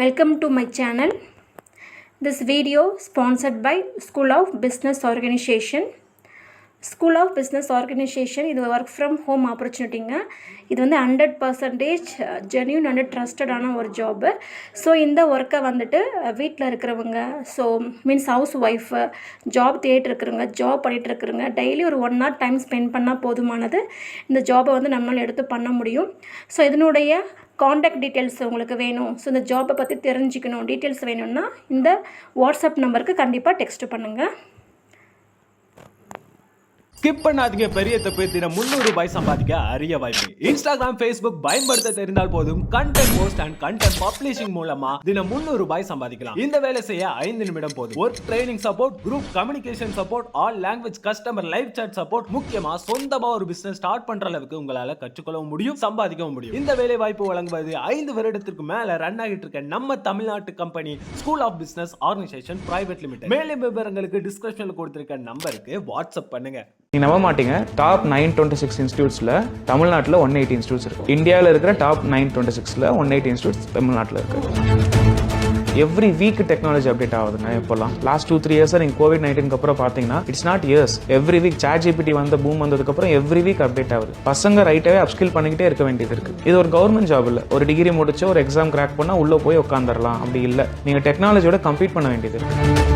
Welcome to my channel. This video sponsored by School of Business Organization. School of Business Organization இது work from home ஆப்பர்ச்சுனிட்டிங்க. இது வந்து 100% genuine and ட்ரஸ்டடான ஒரு job. So இந்த ஒர்க்கை வந்துட்டு வீட்டில் இருக்கிறவங்க, so means house wife, job தேடிட்டு இருக்கிறவங்க, ஜாப் பண்ணிகிட்டு இருக்கிறவங்க டெய்லி ஒரு 1 hour டைம் ஸ்பெண்ட் பண்ணால் போதுமானது. இந்த ஜாபை வந்து நம்மளால் எடுத்து பண்ண முடியும். ஸோ இதனுடைய காண்டாக்ட் டீட்டெயில்ஸ் உங்களுக்கு வேணும், ஸோ இந்த ஜாப்பை பற்றி தெரிஞ்சுக்கணும், டீட்டெயில்ஸ் வேணும்னா இந்த வாட்ஸ்அப் நம்பருக்கு கண்டிப்பாக டெக்ஸ்ட் பண்ணுங்கள். ஸ்கிப் பண்ணாதீங்க, பெரிய தப்பு. தினம் 300 ரூபாய் சம்பாதிக்க அரிய வாய்ப்பு. இன்ஸ்டாகிராம், ஃபேஸ்புக் பயன்படுத்த தெரிந்தால் போதும். Content post and content publishing மூலமா தினம் 300 ரூபாய் சம்பாதிக்கலாம். இந்த வேலை செய்ய 5 நிமிடம் போதும். Work training support, group communication support, all language customer live chat support, முக்கியமா சொந்தமா ஒரு பிசினஸ் ஸ்டார்ட் பண்ற அளவுக்கு உங்களால கற்றுக்கொள்ளவும் முடியும், சம்பாதிக்கவும் முடியும். இந்த வேலை வாய்ப்பு வழங்குவது 5 வருடத்திற்கு மேல ரன் ஆகிட்டு இருக்க நம்ம தமிழ்நாட்டு company school of business organisation private limited. மேலும் விவரங்களுக்கு டிஸ்கிரிப்ஷன்ல கொடுத்திருக்க நம்பருக்கு வாட்ஸ்அப் பண்ணுங்க. நீ நம்ப மாட்டீங்க, டாப் 926 இன்ஸ்டியூட்ஸில் தமிழ்நாட்டில் 180 இன்ஸ்டியூட்ஸ் இருக்குது. இந்தியாவில் இருக்கிற டாப் 926ல் 180 இன்ஸ்டியூட்ஸ் தமிழ்நாட்டில் இருக்குது. எவ்ரி வீக் டெக்னாலஜி அப்டேட் ஆகுதுங்க. இப்போலாம் லாஸ்ட் 2-3 இயர்ஸாக நீங்கள் COVID-19 அப்புறம் பார்த்தீங்கன்னா it's not years, every week ChatGPT வந்த பூம் வந்ததுக்கப்புறம் எவ்ரி வீக் அப்டேட் ஆகுது. பசங்க ரைட்டாகவே அப்ஸ்கில் பண்ணிக்கிட்டே இருக்க வேண்டியது இருக்குது. இது ஒரு கவர்மெண்ட் ஜாப் இல்லை. ஒரு டிகிரி முடிச்சு ஒரு எக்ஸாம் கிராக் பண்ணால் உள்ளே போய் உட்காந்துடலாம், அப்படி இல்லை. நீங்கள் டெக்னாலஜியோட கம்ப்ளீட் பண்ண வேண்டியது இருக்குது.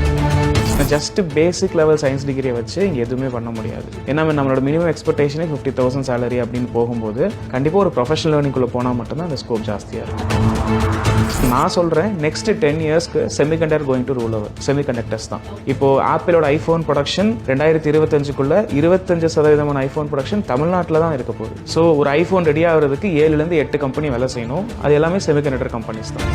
ஜஸ்ட் பேசிக் லெவல் சயின்ஸ் டிகிரியை வச்சு இங்கே எதுவுமே பண்ண முடியாது. ஏன்னா நம்மளோட மினிமம் எக்ஸ்பெக்டேஷனே 50,000 சேலரி அப்படின்னு போகும்போது கண்டிப்பாக ஒரு ப்ரொஃபஷனல் லேர்னிங்குள்ளே போனால் மட்டும்தான் அந்த ஸ்கோப் ஜாஸ்தியாக இருக்கும். நான் சொல்கிறேன், நெக்ஸ்ட் 10 இயர்ஸ்க்கு semiconductor going to rule over. Semiconductors தான். இப்போ ஆப்பிளோட ஐஃபோன் ப்ரொடக்ஷன் 2025க்குள்ள 25% ஐஃபோன் ப்ரொடக்ஷன் தமிழ்நாட்டில் தான் இருக்க போகுது. ஸோ ஒரு ஐஃபோன் ரெடி ஆகிறதுக்கு 7-8 கம்பெனி வேலை செய்யணும். அது எல்லாமே செமிகண்டக்டர் கம்பெனிஸ் தான்.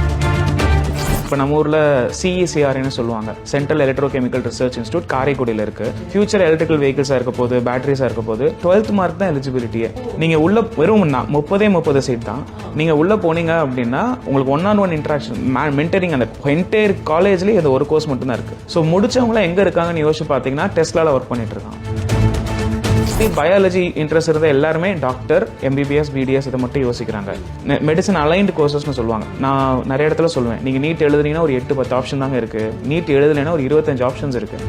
இப்போ நம்ம ஊரில் CECRன்னு சொல்லுவாங்க, central electro chemical research institute, காரைக்குடியில் இருக்குது. ஃபியூச்சர் எலக்ட்ரிக்கல் வெஹிக்கிள்ஸாக இருக்க போது, பேட்டரிஸாக இருக்க போது 12th மார்க் தான் எலிஜிபிலிட்டியே. நீங்கள் உள்ள வெறும் 30 சீட் தான். நீங்கள் உள்ளே போனீங்க அப்படின்னா உங்களுக்கு 1-on-1 இன்ட்ராக்ஷன், மென்டரிங், அந்த என்டையர் காலேஜ்லேயே இந்த ஒரு கோர்ஸ் மட்டும்தான் இருக்குது. ஸோ முடிச்சவங்களாம் எங்கே இருக்காங்கன்னு யோசிச்சு பார்த்தீங்கன்னா டெஸ்லாவில் ஒர்க் பண்ணிட்டு இருக்காங்க. பயாலஜி இன்ட்ரெஸ்ட் இருந்த எல்லாருமே டாக்டர், MBBS, BDS இதை மட்டும் யோசிக்கிறாங்க. மெடிசன் அலைன்டு கோர்சஸ்னு சொல்லுவாங்க. நான் நிறைய இடத்துல சொல்லுவேன், நீங்கள் நீட் எழுதுனீங்கன்னா ஒரு 8-10 ஆப்ஷன் தாங்க இருக்குது. நீட் எழுதுலைன்னா ஒரு 25 ஆப்ஷன்ஸ் இருக்குது.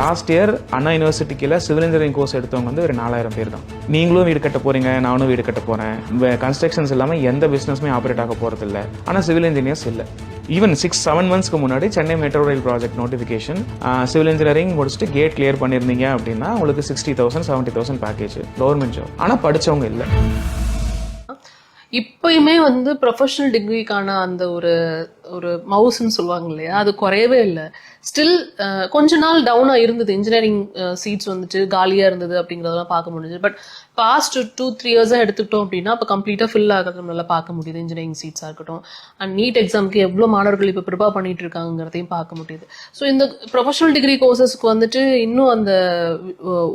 லாஸ்ட் இயர் அண்ணா யூனிவர்சிட்டிக்கில் சிவில் இன்ஜினியரிங் கோர்ஸ் எடுத்தவங்க வந்து ஒரு 4000 பேர் தான். நீங்களும் வீடு கட்ட போகிறீங்க, நானும் வீடு கட்ட போகிறேன். கன்ஸ்ட்ரக்ஷன்ஸ் இல்லாமல் எந்த பிஸ்னஸுமே ஆப்ரேட் ஆக போகிறது இல்லை. ஆனால் சிவில் இன்ஜினியர்ஸ் இல்லை. ஈவன் 6-7 மந்த்ஸ்க்கு முன்னாடி Chennai metro rail project notification, civil engineering முடிச்சுட்டு கேட் கிளியர் பண்ணியிருந்தீங்க அப்படின்னா உங்களுக்கு 60,000 70,000 பேக்கேஜ், கவர்மெண்ட் ஜாப். ஆனால் படித்தவங்க இல்லை. இப்பயுமே வந்து ப்ரொஃபஷனல் டிகிரிக்கான அந்த ஒரு மவுஸ்ன்னு சொல்லுவாங்க இல்லையா, அது குறையவே இல்லை. ஸ்டில் கொஞ்ச நாள் டவுனாக இருந்தது. இன்ஜினியரிங் சீட்ஸ் வந்துட்டு காலியாக இருந்தது அப்படிங்கிறதெல்லாம் பார்க்க முடிஞ்சது. பட் பாஸ்ட் 2-3 இயர்ஸாக எடுத்துக்கிட்டோம் அப்படின்னா இப்போ கம்ப்ளீட்டாக ஃபில் ஆகிறது நம்மளால பார்க்க முடியுது. இன்ஜினியரிங் சீட்ஸாக இருக்கட்டும், அண்ட் நீட் எக்ஸாமுக்கு எவ்வளோ மாணவர்கள் இப்போ ப்ரிப்பேர் பண்ணிட்டு இருக்காங்கிறதையும் பார்க்க முடியுது. ஸோ இந்த ப்ரொஃபஷனல் டிகிரி கோர்சஸ்க்கு வந்துட்டு இன்னும் அந்த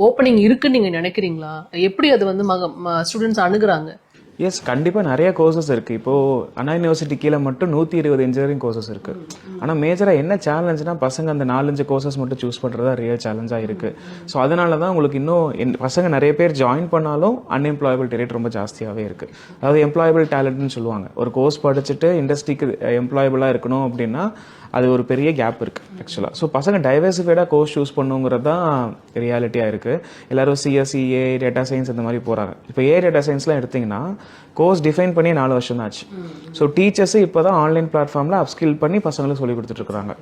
ஓப்பனிங் இருக்குன்னு நீங்கள் நினைக்கிறீங்களா? எப்படி அது வந்து ஸ்டூடெண்ட்ஸ் அணுகுறாங்க? எஸ், கண்டிப்பாக நிறைய கோர்சஸ் இருக்குது. இப்போது அண்ணா யூனிவர்சிட்டி கீழே மட்டும் 120 இன்ஜினியரிங் கோர்சஸ் இருக்குது. ஆனால் மேஜராக என்ன சேலஞ்சுனா பசங்க அந்த 4-5 கோர்சஸ் மட்டும் சூஸ் பண்ணுறதா ரியல் சேலஞ்சாக இருக்குது. ஸோ அதனால தான் உங்களுக்கு இன்னும் பசங்க நிறைய பேர் ஜாயின் பண்ணாலும் அன்எம்ப்ளாயபிலிட்டி ரேட் ரொம்ப ஜாஸ்தியாகவே இருக்குது. அதாவது எம்ப்ளாயபிள் டேலண்ட்னு சொல்லுவாங்க. ஒரு கோர்ஸ் படிச்சுட்டு இண்டஸ்ட்ரிக்கு எம்ப்ளாயபிளாக இருக்கணும் அப்படின்னா அது ஒரு பெரிய கேப் இருக்குது ஆக்சுவலாக. ஸோ பசங்க டைவர்சிஃபைடாக கோர்ஸ் சூஸ் பண்ணுங்கிறது தான் ரியாலிட்டியாக இருக்குது. எல்லோரும் CSE, AI, டேட்டா சயின்ஸ் இந்த மாதிரி போகிறாங்க. இப்போ AI டேட்டா சயின்ஸ்லாம் எடுத்திங்கன்னா கோர்ஸ் டிஃபைன் பண்ணி 4 வருஷம் தான் ஆச்சு. ஸோ டீச்சர்ஸு இப்போ தான் ஆன்லைன் பிளாட்ஃபார்மில் அப்ஸ்கில் பண்ணி பசங்களுக்கு சொல்லி கொடுத்துட்ருக்குறாங்க.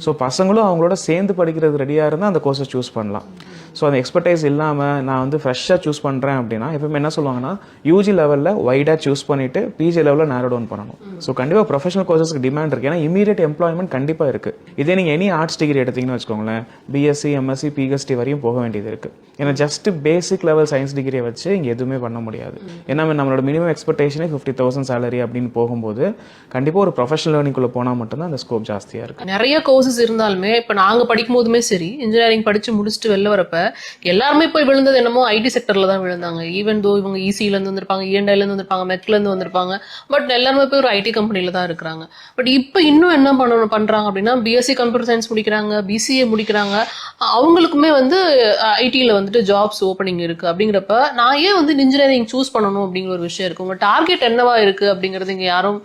ஸோ பசங்களும் அவங்களோட சேர்ந்து படிக்கிறது ரெடியாக இருந்தால் அந்த கோர்ஸை சூஸ் பண்ணலாம். ஸோ அந்த எக்ஸ்பர்டைஸ் இல்லாமல் நான் வந்து ஃப்ரெஷ்ஷாக சூஸ் பண்ணுறேன் அப்படின்னா எப்பவுமே என்ன சொல்லுவாங்கன்னா UG லெவலில் வைடாக சூஸ் பண்ணிவிட்டு PG லெவலில் நேரோ டவுன் பண்ணணும். ஸோ கண்டிப்பாக ப்ரொஃபஷனல் கோர்சஸ்க்கு டிமாண்ட் இருக்குது. ஏன்னா இமீடியட் எம்ப்ளாய்மெண்ட் கண்டிப்பாக இருக்குது. இதே நீங்கள் எனி ஆர்ட்ஸ் டிகிரி எடுத்திங்கன்னு வச்சுக்கோங்களேன், BSc, MSc, PhD வரையும் போக வேண்டியது இருக்குது. ஏன்னா ஜஸ்ட் பேசிக் லெவல் சயின்ஸ் டிகிரியை வச்சு இங்கே எதுவுமே பண்ண முடியாது. ஏன்னா நம்மளோட மினிமம் எக்ஸ்பெக்டேஷனே 50,000 சேலரி அப்படின்னு போகும்போது கண்டிப்பாக ஒரு ப்ரொஃபஷனல் லேர்னிங்குள்ளே போனால் மட்டும்தான் அந்த ஸ்கோப் ஜாஸ்தியாக இருக்குது. நிறைய கோர்சஸ் இருந்தாலுமே இப்போ நாங்கள் படிக்கும் போதுமே சரி, இன்ஜினியரிங் படித்து முடிச்சுட்டு வெளில வரப்ப எல்லாருமே போய் விழுந்தது என்னமோ IT செக்டர்ல தான் விழுந்தாங்க. ஈவன் தோ இவங்க ECலேருந்து வந்திருப்பாங்க, ENDலேருந்து வந்திருப்பாங்க, மெக்லேருந்து வந்திருப்பாங்க. பட் எல்லாருமே போய் ஒரு IT கம்பெனியில் தான் இருக்கிறாங்க. பட் இப்போ இன்னும் என்ன பண்ணுறாங்க அப்படின்னா BSc கம்ப்யூட்டர் சயின்ஸ் முடிக்கிறாங்க, BCA முடிக்கிறாங்க. அவங்களுக்குமே வந்து ஐடியில் வந்துட்டு ஜாப்ஸ் ஓப்பனிங் இருக்குது. அப்படிங்கிறப்ப நான் ஏன் வந்து இன்ஜினியரிங் சூஸ் பண்ணணும் அப்படிங்கிற ஒரு விஷயம் இருக்குது. உங்கள் டார்கெட் என்னவா இருக்குது அப்படிங்கிறது இங்கே யாரும்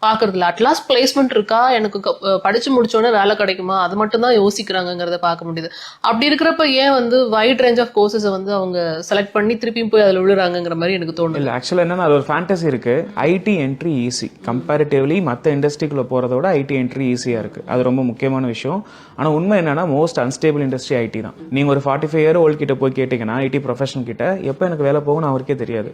பாக்குறது இல்ல. அட்லாஸ்ட் பிளேஸ்மெண்ட் இருக்கா, எனக்கு படிச்சு முடிச்சோடனே வேலை கிடைக்குமா, அது மட்டும் தான் யோசிக்கிறாங்கிறத பார்க்க முடியுது. அப்படி இருக்கிறப்ப ஏன் வந்து வைட் ரேஞ்ச் ஆஃப் கோர்சஸை வந்து அவங்க செலக்ட் பண்ணி திருப்பியும் போய் அதில் விழுறாங்கிற மாதிரி எனக்கு தோணுது. இல்லை ஆக்சுவலாக என்னன்னா அது ஒரு ஃபேண்டசி இருக்கு. ஐடி என்ட்ரி ஈஸி கம்பேரிட்டிவ்லி மற்ற இண்டஸ்ட்ரிக்குள்ள போகிறத விட ஐடி என்ட்ரி ஈஸியாக இருக்கு. அது ரொம்ப முக்கியமான விஷயம். ஆனால் உண்மை என்னன்னா மோஸ்ட் அன்ஸ்டேபிள் இண்டஸ்ட்ரி ஐடி தான். நீங்கள் ஒரு 45 இயர் ஓல்ட் கிட்ட போய் கேட்டிங்கன்னா ஐடி ப்ரொஃபஷனல் கிட்ட எப்போ எனக்கு வேலை போகணும்னு அவருக்கே தெரியாது.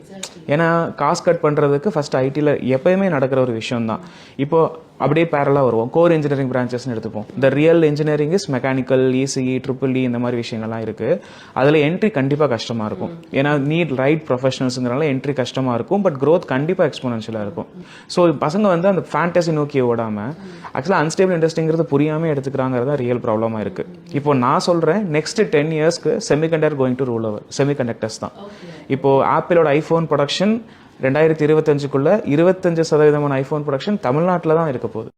ஏன்னா காசு கட் பண்ணுறதுக்கு ஃபர்ஸ்ட் ஐடியில் எப்பயுமே நடக்கிற ஒரு விஷயம் தான். இப்போ அப்படியே பேரலாக வருவோம். கோர் இன்ஜினியரிங் பிரான்ச்சஸ்னு எடுத்துப்போம். The real engineering is mechanical, ECE, triple E இந்த மாதிரி விஷயங்கள்லாம் இருக்குது. அதில் என்ட்ரி கண்டிப்பாக கஷ்டமாக இருக்கும். ஏன்னா நீட் ரைட் ப்ரொஃபஷனல்ஸுங்கிறனால என்ட்ரி கஷ்டமாக இருக்கும். பட் க்ரோத் கண்டிப்பாக எக்ஸ்போனன்ஷியலாக இருக்கும். ஸோ பசங்க வந்து அந்த ஃபேண்டசி நோக்கி ஓடாமல் ஆக்சுவலாக அன்ஸ்டேபிள் இண்டஸ்ட்ரிங்கிறது புரியாமல் எடுத்துக்கிறாங்கிறது தான் ரியல் ப்ராப்ளமாக இருக்குது. இப்போ நான் சொல்கிறேன் நெக்ஸ்ட் 10 இயர்ஸ்க்கு semiconductor going to rule over. Semiconductors தான். இப்போது ஆப்பிளோட ஐஃபோன் ப்ரொடக்ஷன் 2025க்குள்ள 25% ஐஃபோன் ப்ரொடக்ஷன் தமிழ்நாட்டில் தான் இருக்க போகுது.